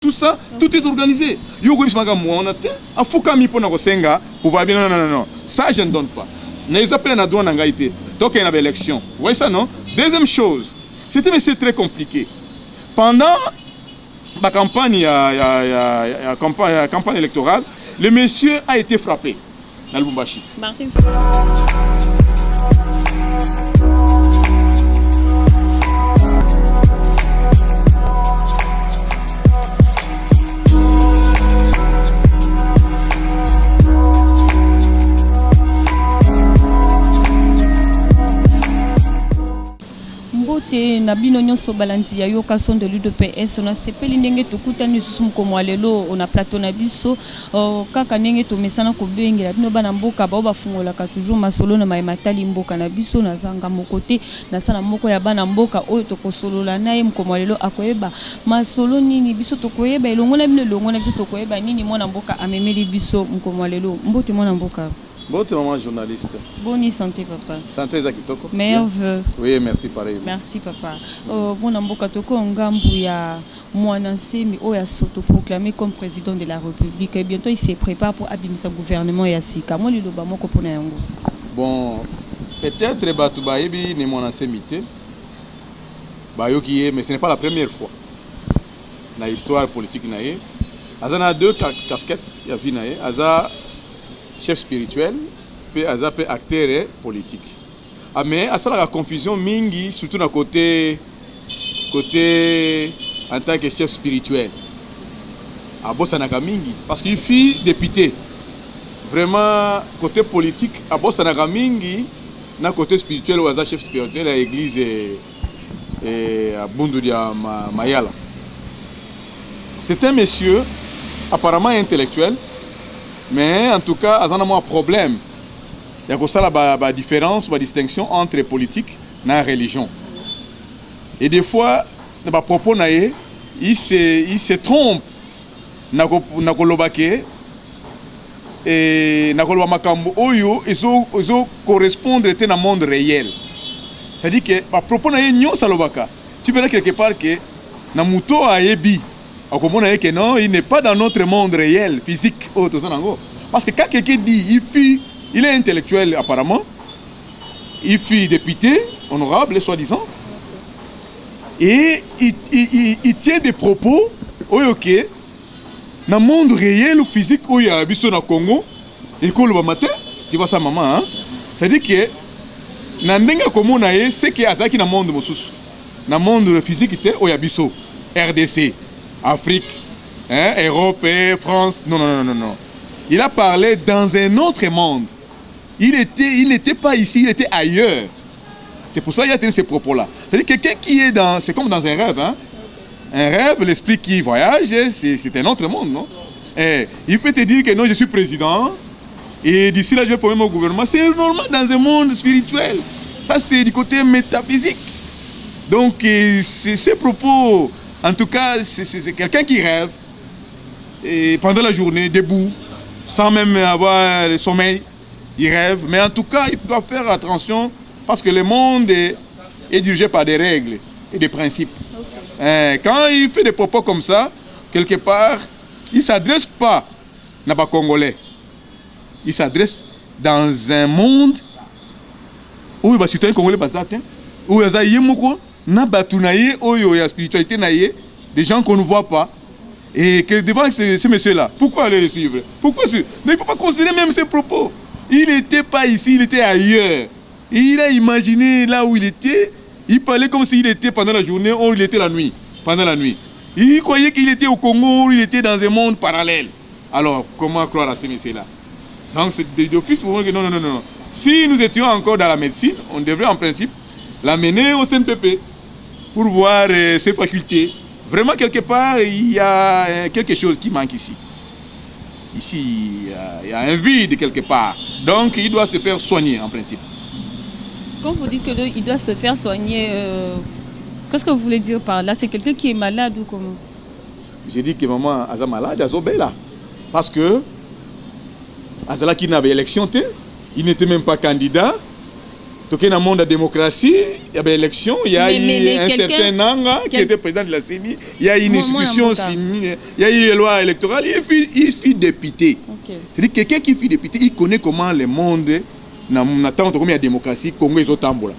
tout ça, tout est organisé. Yo go bismaka mo on a te afuka mi pona ko senga pouvoir bien non. Ça je ne donne pas. Les appels na douane ngaité. Donc il y a une élection. Vous voyez ça non? Deuxième chose, c'était mais c'est très compliqué. Pendant la campagne campagne électorale, le monsieur a été frappé dans Lubumbashi. Martin. Na bino nyonso balandi ya yoka son de l'UDPS on a sepeli ndenge tokutani susu ko lelo on a plateau na biso kaka ndenge to mesana ko bengela bino bana mboka ba bafungola ka toujours masolo na matali mboka na biso na zanga mokote na sana moko ya bana mboka oyo to kosolola naye mko lelo akoyeba masolo nini biso to koyeba elongo na bino elongo na biso to koyeba nini mwana mboka amemeli biso mko lelo mbote mwana mboka. Bon, tu es maman journaliste. Bonne santé, papa. Santé, Zakitoko. Meilleurs vœux. Oui, merci, pareil. Merci, papa. Bon, Namboka Toko, Ngambouya, Mouanansemi, Oya Soto, proclamé comme président de la République. Et bientôt, il se prépare pour abîmer son gouvernement et Asika. Moi, le Bamo Kopona Yango. Bon, peut-être, Batoubaïbi, n'est mon ansémité. Mais ce n'est pas la première fois. Dans l'histoire politique, Azana a deux casquettes, il y a Vinae. Aza chef spirituel, puis Aza peut acteur et politique. Mais à ça la confusion mingi surtout dans côté en tant que chef spirituel. À Bossanaka mingi parce qu'il fit député. Vraiment côté politique à Bossanaka mingi na côté spirituel ou Aza chef spirituel à l'église et à Bunduria Mayala. C'est un monsieur apparemment intellectuel. Mais en tout cas, il y a un problème. Il y a une différence, une distinction entre politique et la religion. Et des fois, les propos, ils se trompent. Et ils correspondent à un monde réel. C'est-à-dire que les propos, tu verras quelque part que Namuto a ébi. Non, il n'est pas dans notre monde réel, physique. Parce que quand quelqu'un dit il est intellectuel apparemment, il fut député, honorable, soi-disant, et il tient des propos, dans le monde réel ou physique, où il y a un au Congo, et le matin, tu vois ça maman, hein? C'est-à-dire que c'est qu'il y a dans le monde dans le monde physique, il y a RDC. Afrique, Europe, France. Non. Il a parlé dans un autre monde. Il n'était pas ici, il était ailleurs. C'est pour ça qu'il a tenu ces propos-là. C'est-à-dire quelqu'un qui est dans... C'est comme dans un rêve. Hein? Un rêve, l'esprit qui voyage, c'est un autre monde, non? Il peut te dire que non, je suis président. Et d'ici là, je vais former mon gouvernement. C'est normal dans un monde spirituel. Ça, c'est du côté métaphysique. Donc, ces propos... En tout cas, c'est quelqu'un qui rêve et pendant la journée, debout, sans même avoir le sommeil, il rêve. Mais en tout cas, il doit faire attention parce que le monde est dirigé par des règles et des principes. Okay. Quand il fait des propos comme ça, quelque part, il ne s'adresse pas aux Congolais. Il s'adresse dans un monde où il va se Congolais, où il y a la spiritualité des gens qu'on ne voit pas et que devant ce monsieur-là, pourquoi aller le suivre? Pourquoi il ne faut pas considérer même ses propos. Il n'était pas ici, il était ailleurs. Il a imaginé là où il était, il parlait comme s'il était pendant la journée ou il était la nuit, pendant la nuit. Il croyait qu'il était au Congo ou il était dans un monde parallèle. Alors, comment croire à ce monsieur-là? Donc, c'est d'office pour moi que non. Si nous étions encore dans la médecine, on devrait en principe l'amener au CNPP. Pour voir ses facultés. Vraiment, quelque part, il y a quelque chose qui manque ici. Ici, il y a un vide quelque part. Donc, il doit se faire soigner, en principe. Quand vous dites qu'il doit se faire soigner, qu'est-ce que vous voulez dire par là? C'est quelqu'un qui est malade ou comment? J'ai dit que maman est malade, elle est là. Parce que, Azala qui n'avait élection, il n'était même pas candidat. Donc, dans le monde de la démocratie, il y a des élections, il y a eu un certain Nanga qui était président de la CENI, il y a eu une institution, il y a eu une loi électorale, il fut député. C'est-à-dire que quelqu'un qui fut député, il connaît comment le monde, dans la démocratie, Congo et Otambola.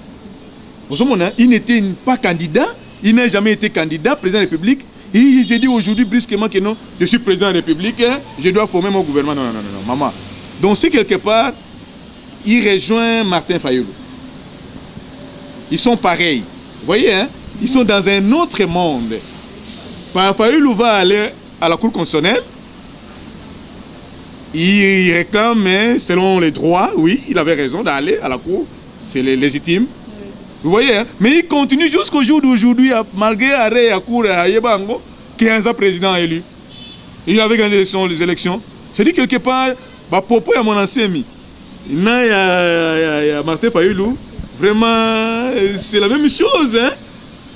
Il n'était pas candidat, il n'a jamais été candidat, président de la République. Et j'ai dit aujourd'hui brusquement que non, je suis président de la République, je dois former mon gouvernement. Non, maman. Donc si quelque part, il rejoint Martin Fayulu. Ils sont pareils. Vous voyez, hein? Ils sont dans un autre monde. Fayulu va aller à la Cour constitutionnelle. Il réclame, selon les droits, oui, il avait raison d'aller à la Cour. C'est légitime. Vous voyez, hein? Mais il continue jusqu'au jour d'aujourd'hui, malgré l'arrêt à la Cour à Yebango, qui est un président élu. Il avait gagné les élections. C'est-à-dire quelque part, Popo est mon ancien ami. Il y a Martin Fayulu. Vraiment, c'est la même chose, hein,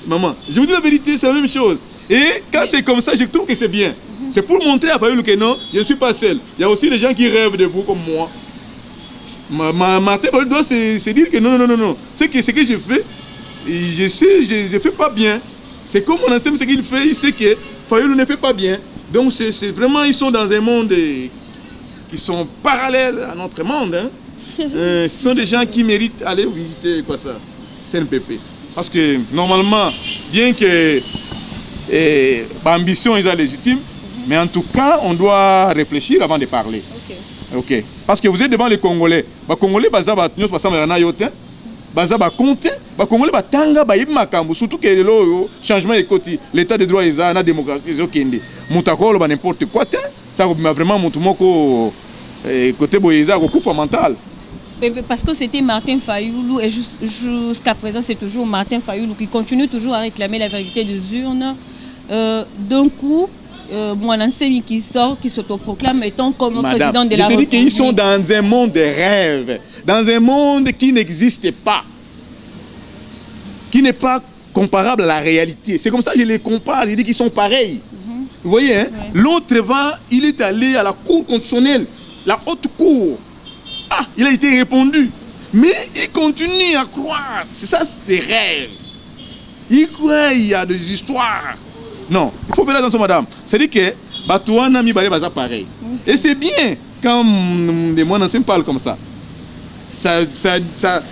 maman. Je vous dis la vérité, c'est la même chose. Et quand c'est comme ça, je trouve que c'est bien. C'est pour montrer à Fayulu que non, je ne suis pas seul. Il y a aussi des gens qui rêvent de vous comme moi. Martin Fayulu doit se dire que non. Ce que je fais, je sais, je ne fais pas bien. C'est comme mon ancien, ce qu'il fait, il sait que Fayulu ne fait pas bien. Donc c'est vraiment, ils sont dans un monde qui sont parallèles à notre monde, hein. Ce sont des gens qui méritent d'aller visiter quoi ça, CNPP. Parce que normalement, bien que l'ambition est légitime, mais en tout cas, on doit réfléchir avant de parler. Ok. Parce que vous êtes devant les Congolais. Les Congolais, ils surtout que le changement de côté, l'état de droit, la démocratie, n'importe quoi, ça va vraiment montrer côté boyeza, coup mental. Parce que c'était Martin Fayulu et jusqu'à présent c'est toujours Martin Fayulu qui continue toujours à réclamer la vérité des urnes. D'un coup, mon ancien qui sort, qui s'autoproclame étant comme président de la République. Je te dis qu'ils sont dans un monde de rêve, dans un monde qui n'existe pas, qui n'est pas comparable à la réalité. C'est comme ça que je les compare, je dis qu'ils sont pareils. Vous voyez, hein? L'autre il est allé à la Cour constitutionnelle, la haute cour. Ah, il a été répondu. Mais il continue à croire. C'est ça, c'est des rêves. Il croit il y a des histoires. Non, il faut faire attention, madame. C'est-à-dire que Batouana mi balé pareil. Et c'est bien quand des moines anciens parlent comme ça.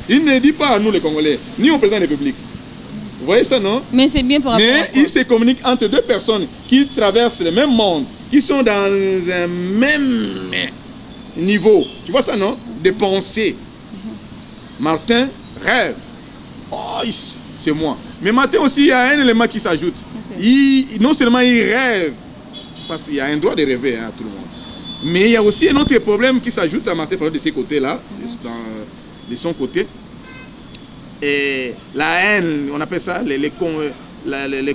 Il ne dit pas à nous les Congolais, ni au président de la République. Vous voyez ça, non? Mais c'est bien pour Mais il se communique entre deux personnes qui traversent le même monde, qui sont dans un même niveau. Tu vois ça, non? De pensée. Martin rêve. Oh, c'est moi. Mais Martin aussi, il y a un élément qui s'ajoute. Non seulement il rêve, parce qu'il y a un droit de rêver, hein, tout le monde. Mais il y a aussi un autre problème qui s'ajoute à Martin Fayulu de ces côtés-là, de son côté. Et la haine, on appelle ça les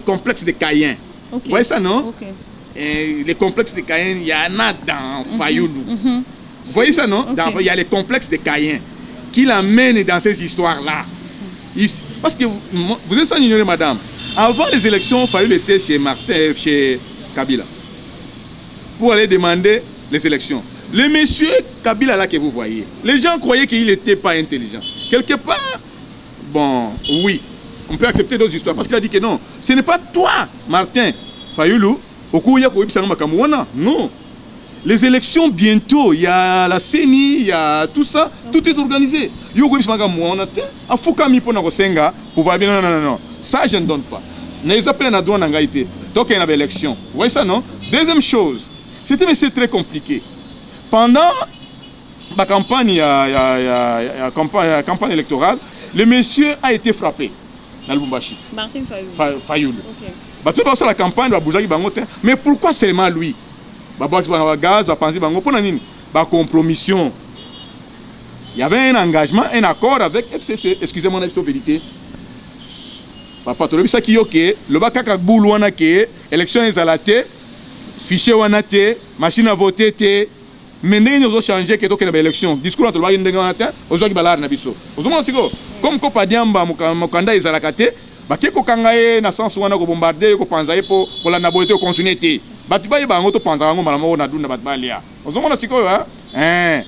complexes de Caïn. Vous voyez ça, non? Et les complexes de Caïn, il y en a dans Fayulu. Vous voyez ça, non? Il y a les complexes de Caïn qui l'amènent dans ces histoires-là. Parce que vous êtes sans ignorer, madame. Avant les élections, Fayulu était chez Kabila pour aller demander les élections. Le monsieur Kabila là que vous voyez, les gens croyaient qu'il n'était pas intelligent. Quelque part, bon, oui, on peut accepter d'autres histoires parce qu'il a dit que non, ce n'est pas toi, Martin Fayulu, au cours non. Les élections bientôt, il y a la CENI, il y a tout ça, tout est organisé. Non. Ça, je ne donne pas. Donc, il y a une élection. Vous voyez ça, non? Deuxième chose, c'est très compliqué. Pendant la campagne, campagne électorale, le monsieur a été frappé dans le Lubumbashi. Martin Fayulu. Tout la campagne, mais pourquoi seulement lui? Gaz, compromission. Il y avait un engagement, un accord avec FCC. Excusez-moi, la vérité. Papa, tu as vu ça qui est ok. Le bakaka boulou wana ke, élection est à la tête, fichier wana te, machine à voter te. Maintenant, nous avons changé que tu as élection. Discours entre le bagage de wana te, aujourd'hui balar na biso. Ozomona siko. Comme ko padiamba mukanda est à la kate, bakeko kangaye na sens wana ko bombarder ko panzaye pour la nabote ko continuer te. Batibaye bango to panza bango malamo na dunda batbalia. Ozomona siko hein.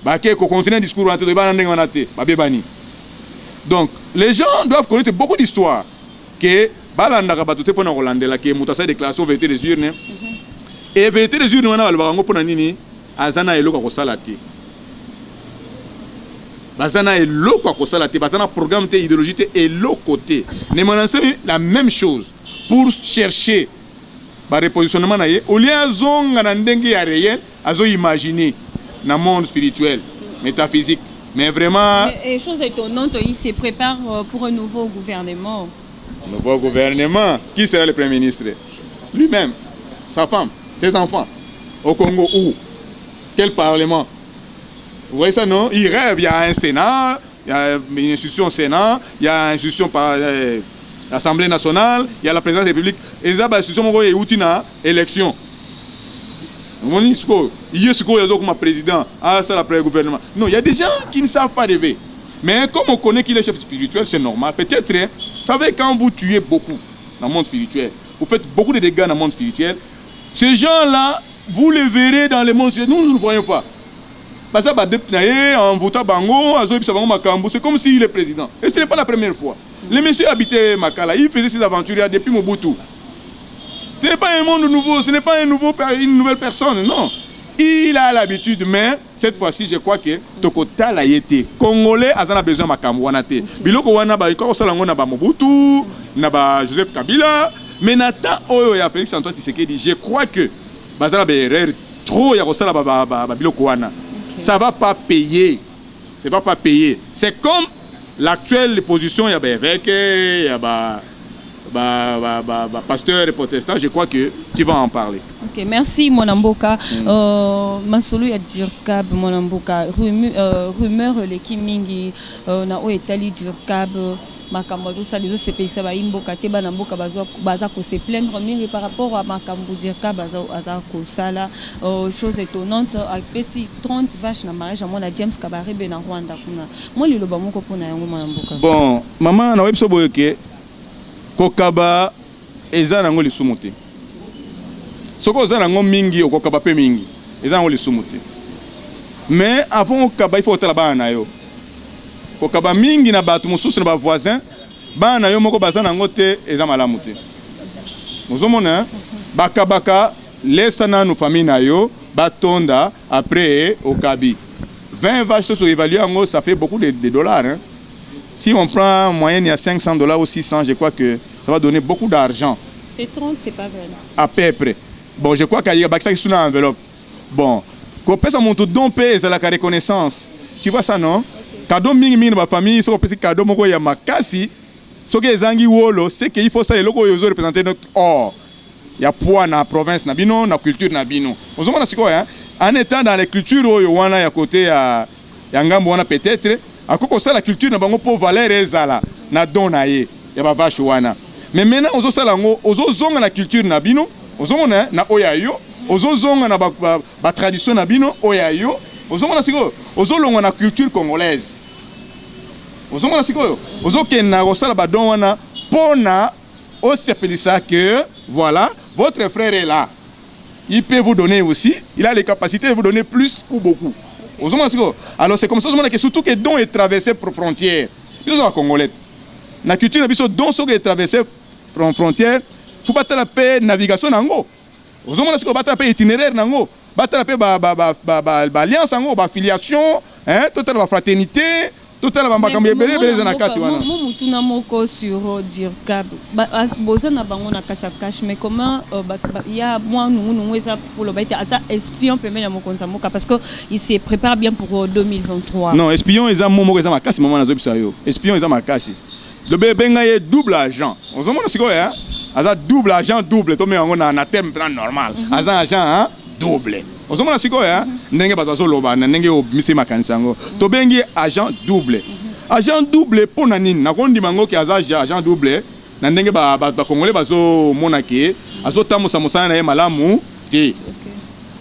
Bakeko continuer discours wana te bana ndenge wana te, babebani. Donc, les gens doivent connaître beaucoup d'histoires. Que, balandaka batote pona rolandela que mutasa déclaration vérité des urnes. Et vérité des urnes, on a le barango pona nini, azana eloko ko salati. Bazana eloko ko salati, bazana programme té idéologie té eloko té. Ne monanse la même chose pour chercher ba repositionnement na ye, au lieu azonga na ndenge ya réel, azo imaginer na monde spirituel, métaphysique. Mais vraiment... Et chose étonnante, il se prépare pour un nouveau gouvernement. Nouveau gouvernement. Qui sera le Premier ministre? Lui-même, sa femme, ses enfants. Au Congo, où? Quel parlement? Vous voyez ça, non? Il rêve, il y a un Sénat, il y a une institution Sénat, il y a une institution par l'Assemblée nationale, il y a la présidence de la République. Et ça, l'institution est outil na élection. Il y a président, ça la gouvernement. Non, il y a des gens qui ne savent pas rêver. Mais comme on connaît qu'il est chef spirituel, c'est normal. Peut-être, vous savez, quand vous tuez beaucoup dans le monde spirituel, vous faites beaucoup de dégâts dans le monde spirituel, ces gens-là, vous les verrez dans le monde spirituel. Nous ne le voyons pas. Parce que c'est comme s'il est président. Et ce n'est pas la première fois. Le monsieur habitait Makala, il faisait ses aventures depuis Mobutu. Ce n'est pas un monde nouveau, ce n'est pas une nouvelle personne, non. Il a l'habitude, mais cette fois-ci, je crois que Tokota l'a été. Congolais, ils ont besoin de Makamouanate. Biloko wana ba iko salango na ba Mobutu, na ba Joseph Kabila, mais Nathan Oyo ya Félix Antoine Tshisekedi, je crois que bazala ba erreur trop ya kosala ba biloko wana. Ça va pas payer. Ça va pas payer. C'est comme l'actuelle position ya ba évêque, ya ba pasteur et protestant, je crois que tu vas en parler. Ok, merci Monamboka. Masolo ya Dirkab Monamboka. Rumeur le Kimingi na o etali Dirkab makambo tout ça les autres pays ça va imboka te bana mboka baza ko se plaindre mais par rapport à makambo Dirkab baza ko sala chose étonnante avec 30 vaches na mariage à la James Kabarebe na Rwanda kuna. Moi le loba moko pona yango Monamboka. Bon, maman na webso boyoke kokaba eza nango lisumu te. Soko eza nango mingi okokaba pe mingi. Eza nango lisumu te. Mais avant okaba il faut otala bana na yo. Kokaba mingi na bato mosusu na ba voisin, bana na yo moko baza nango te eza malamu te. Mozomona bakabaka laisse na no famille na yo batonda après okabi. 20 vaches sur évalué en ça fait beaucoup de dollars hein. Si on prend en moyenne, il y a $500 ou 600, je crois que ça va donner beaucoup d'argent. C'est 30, c'est pas 20. À peu près. Bon, je crois qu'il y a ça qui est sous l'enveloppe. Bon, quand on ça monte don paye, c'est la reconnaissance. Tu vois ça, non? Cadeau mingi ma famille, ce qu'on peut cadeau moko ya makasi, ce que zangi wolo, c'est qu'il faut ça les locaux ils représenter notre or. Il y a poids dans la province na bino, na culture na bino. On se demande quoi hein? En étant dans les cultures yo wana ya côté à ngambo wana peut-être akoko ça la culture na bango pour valeur ezala na dona ye ya ba vache wana mais maintenant ozo sala ngo ozo zonga na culture na bino ozo mona na oyayo ozo zonga na ba tradition na bino oyayo ozo mona siko ozo longa na culture congolaise ozo mona siko ozo kena ko sala ba don wana pona o sepelisa que voilà votre frère est là, il peut vous donner aussi, il a les capacités de vous donner plus ou beaucoup. Alors c'est comme ça que surtout que don est traversé par frontière. Ils sont congolais. La culture est don est traversé par frontière. Il faut pas la paix navigation nango. Vous avez la paix itinéraire nango. Battre la paix alliance nango, affiliation, hein, toute la fraternité. Tout à l'heure, on a moko sur Dirkab. Bozana bango na cache mais comment il y a moi nous pour le baïté ça espion peut mettre mon compte parce que il se prépare bien pour 2023. Non, espion ils ont momo ils ont ma casse maman na zo bisayo. Espion ils ont ma casse. Le bébé ngaye double agent. On se demande ce quoi hein? Asa double agent double to me on na terme normal. Asa agent hein double. On se demande ce quoi hein? Ndenge bato zo loba na ndenge o mise makanisa ngo. To bengi agent double. Agent double pour nanine na kondi mango ki agent double na ndenge ba congolais bazo monake azo tamusa musana na malamu ti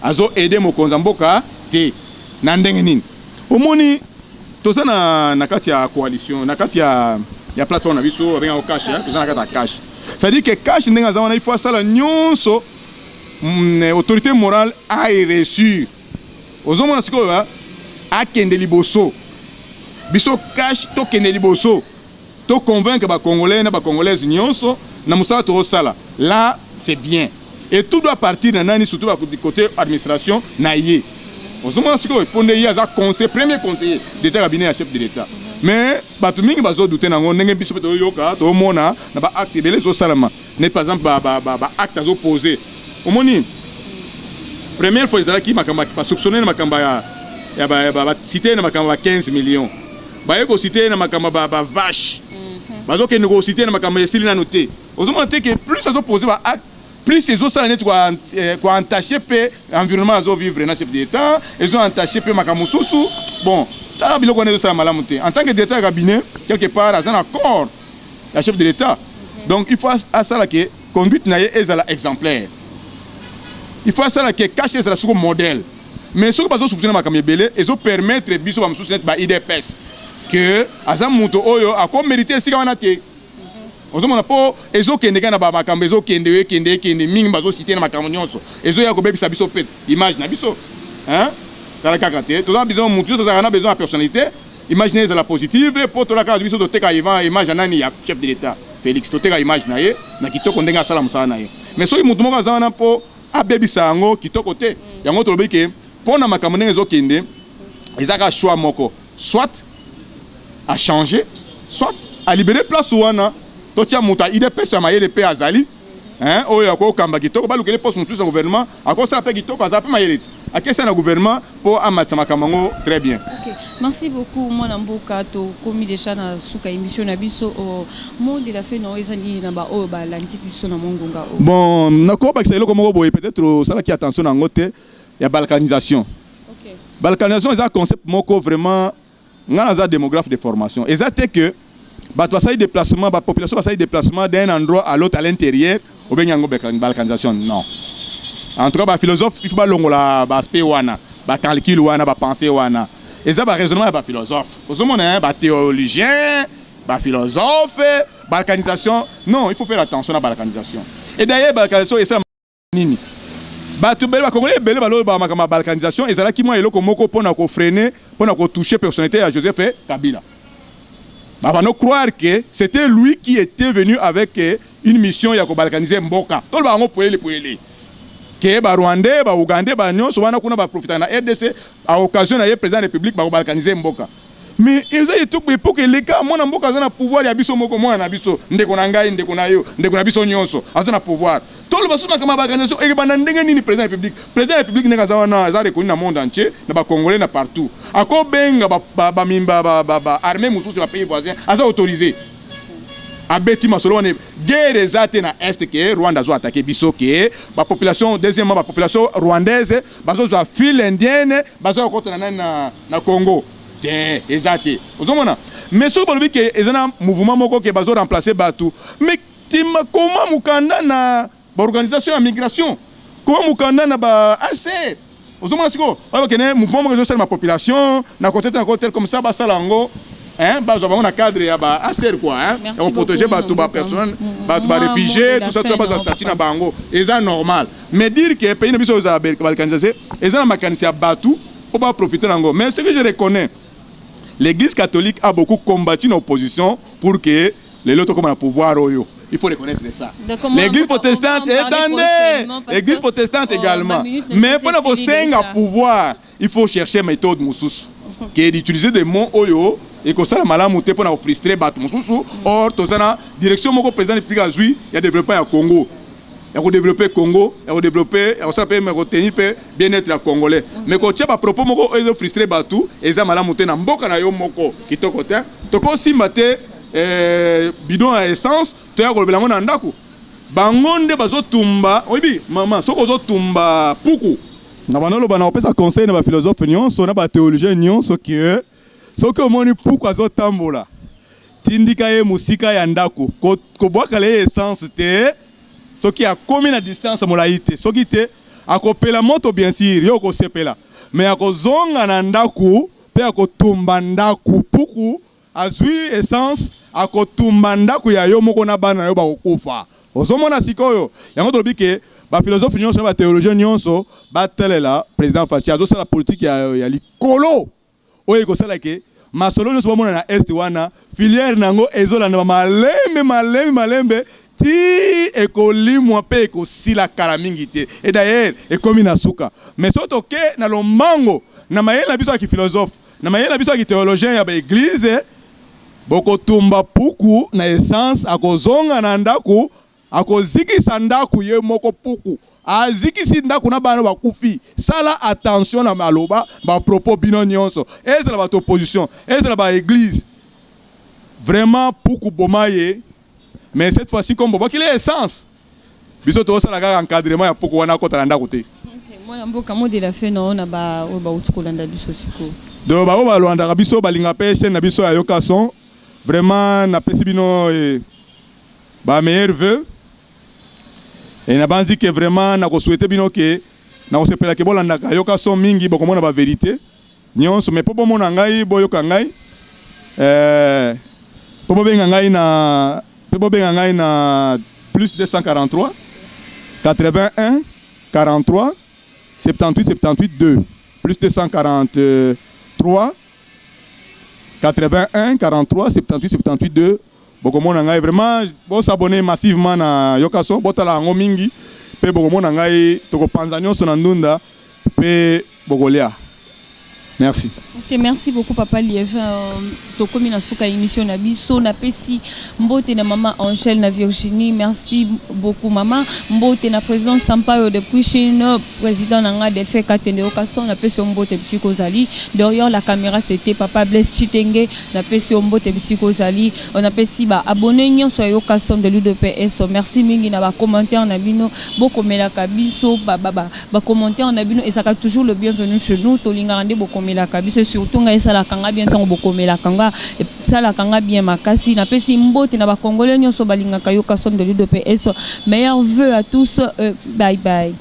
azo aider mokonza mboka ti na ndenge nini omoni toza na kati ya coalition na kati ya plateforme na biso avec un cash hein toza na kati ya cash ça dit que cash ndenge za wana il faut sala nyonso autorité morale a reçu ozomona sikoyo a kende liboso biso cash to kende liboso to convaincre ba Congolais na ba Congolaises nyonso na musala to sala. Là, c'est bien. Et tout doit partir de nani surtout du côté administration naïe. On se demande si on peut y avoir conseil premier conseiller d'état cabinet à chef de l'état. Mais batu mingi bazo douter nango ndenge biso to yoka to mona na ba acte belé zo salama. N'est par exemple ba acte azo poser. Omoni première fois ils qui makamba pas soupçonner makamba ya ba cité na makamba 15 millions. Ba yeko cité na makamba ba vache. Bazo ke négocier na makamba ya silina noté. Ozo monter que plus ça zo poser ba acte plus ces autres salariés quoi entaché pe environnement azo vivre na chef d'état, ils ont entaché pe makamususu. Bon, tala biloko na ça malamu te. En tant que d'état cabinet, quelque part à un accord la chef de l'état. Donc il faut à ça que conduite na ezala exemplaire. Il faut à ça que cacher ça sur modèle. Mais ce que bazo soupçonner makamye belé, ils ont permettre biso ba mususu net ba IDPS que azam muto oyo a comme mériter sika wana te. Ozomona po ezo kende kana ba makambo ezo kende mingi bazo citer na makambo nyonso ezo ya ko bebisa biso pet image na biso hein kala kakate to besoin mutu ça a besoin de personnalité imaginez la positive pour to la ka biso to teka image nani ya chef de l'état Félix to teka image na ye na kitoko ndenga sala musala na ye mais soki mutu moko azana po a bebisa ngo kitoko te yango to lobike po na makambo ndenga ezo kende ezaka choix moko soit à changer soit à libérer place wana totia muta IDPS ya mayele pe azali hein oyo ko kamba kitoko balukele poste mutu sa gouvernement akosa pe kitoko azape mayele akesa na gouvernement pour amatsa makambo très bien. OK, merci beaucoup mwana mboka to komi déjà na suka émission na biso mot de la fin no ezani na ba o ba landi biso na mongonga o. Bon nako ba kiselo komoko boye peut-être ça qui attention na ngote ya balkanisation. OK. Balkanisation est un concept moko vraiment ngana za démographe de formation. Exacté que bato ça déplacement ba population ça déplacement d'un endroit à l'autre à l'intérieur ou bien yango balkanisation non. En tout cas ba philosophe il faut ba longola ba aspect wana ba calcul wana ba pensée wana et ça ba raisonnement ba philosophe ozomona ba théologien ba philosophe balkanisation non il faut faire attention à balkanisation et d'ailleurs balkanisation et ça nini bato bele ba congolais bele ba lo ba makama balkanisation et ça là qui moi eloko moko pona ko freiner pona ko toucher personnalité à Joseph Kabila. Bah, on croire que c'était lui qui était venu avec une mission ya ko balkaniser mboka. Tout le monde pouvait les que ba Rwandais, ba Ougandais, ba nyonso wana kuna ba profiter na RDC à occasion na président de la République ba balkaniser mboka. Mais ils ont tout pour que les gars mona mboka za na pouvoir ya biso moko mwana na biso ndeko na ngai ndeko na yo ndeko na biso nyonso azana pouvoir. Tout le monde kama balkanisation et ba ndenge nini président de la République. Président de la République neka za wana za reconnu na monde entier na ba congolais na partout. Ako benga ba mimba ba armée mususu ba pays voisins aza autorisé. Abeti masolo wane guerre ezate na est que Rwanda zo attaquer biso que ba population deuxièmement ba population rwandaise bazo za file indienne bazo ko na Congo. Tiens, ezate. Ozomona. Mais so bolobi que ezana mouvement moko que bazo remplacer batu. Mais comment mukanda na ba organisation ya migration? Comment mukanda na ba ACR? Ozomona siko. Ba kene mouvement moko zo ma population na côté comme ça ba salango. Hein, bah on a cadre ya ba ACR quoi hein. On protéger ba tout ba personne, ba réfugiés, tout ça tout ba statut na bango. Et ça normal. Mais dire que pays na biso za balkanisation, et ça na makanisi batu pour pas profiter nango. Mais ce que je reconnais, l'Église catholique a beaucoup combattu l'opposition pour que les autres comme un pouvoir oyo. Il faut reconnaître ça. L'Église protestante, attendez, l'Église protestante également. Mais pour avoir 5 à pouvoir, il faut chercher méthode moussous, qui est d'utiliser des mots oyo et que ça la malamu te pour na frustrer batu moussous. Or tozana direction moko président de République azui, il a développé à Congo. Il a développé Congo, il a développé, il a peut retenir bien-être à Congolais. Mais quand tu as propos moko ils ont frustré batu et ça malamu te na mboka na yo moko qui to côté. To ko simate bidon à essence, tu as kolobela ngo na ndako. Bangonde bazo tumba, oyibi maman, soko zo tumba puku. Na banolo bana opesa conseil na ba philosophe nyonso na ba théologien nyonso que soki omoni puku azo tambola. Tindika ye musika ya ndako. Ko boaka le essence te. Soki a commis la distance molaïte, soki te akopela moto bien sûr, yo ko sepela. Mais akozonga na ndaku, pe akotumba ndaku puku, azui essence akotumba ndaku ya yo moko na bana yo ba kokufa. Ozomona sikoyo, yango to bike ba philosophe nyonso ba théologien nyonso ba telela président Fachi azo sala politique ya likolo. Oye ko sala ke masolo nyonso bamona na est wana filière nango ezolanda malembe ti ekolimwa mpe ekosila kala mingi te. Et d'ailleurs ekomi na suka. Mais soki toke na lombango na mayele na biso ya kiphilosophe na mayele na biso ya kithéologien ya baeglize bokotumba puku na essence akozonga na ndaku akozikisa ndaku ye moko puku azikisi ndaku na bana bakufi. Sala attention na maloba ba propos bino nyonso ezala ba opposition ezala ba église vraiment puku bomaye. Mais cette fois-ci comme boba qu'il est essence biso to sala ka encadrement ya puku wana kota na ndaku te. Moi mboka mode la fait non na ba utukolanda biso siko do ba ba lwanda biso balinga pe chaîne na biso ya Yoka Son. Vraiment na pesi bino ba meilleur vœu et na banzi que vraiment na ko souhaiter bino que na ko sepela ke bolanda ka Yoka Son mingi boko mona ba vérité nyonso mais popo mona ngai boyoka ngai popo benga ngai na plus 243 81 43 78 2 plus 243 81 43 78 2. Bokomona ngai vraiment bo s'abonner massivement na Yoka Son botala ngo mingi pe bokomona ngai tokopanza nyonso na ndunda pe bokolia. Merci. Ok, merci beaucoup Papa Liévin. Tokomi na suka émission na biso na pesi mbote na maman Angèle na Virginie. Merci beaucoup maman. Mbote na président Sampaio depuis Chine, président nanga Delphin Katende Yoka Son na pesi mbote Psychozali. Derrière la caméra c'était Papa Blaise Chitenge na pesi mbote Psychozali. On a pesi ba abonné nyonso Yoka Son de l'UDPS. Merci mingi na ba commentaire na bino boko melaka biso ba commentaire na bino et ça toujours le bienvenu chez nous. Tolinga rande boko melaka biso surtout ngai sala kanga bien tango boko melaka nga sala kanga bien makasi na pesi mbote na ba congolais nyonso balingaka Yoka Son de l'UDPS. Meilleurs vœux à tous, bye bye.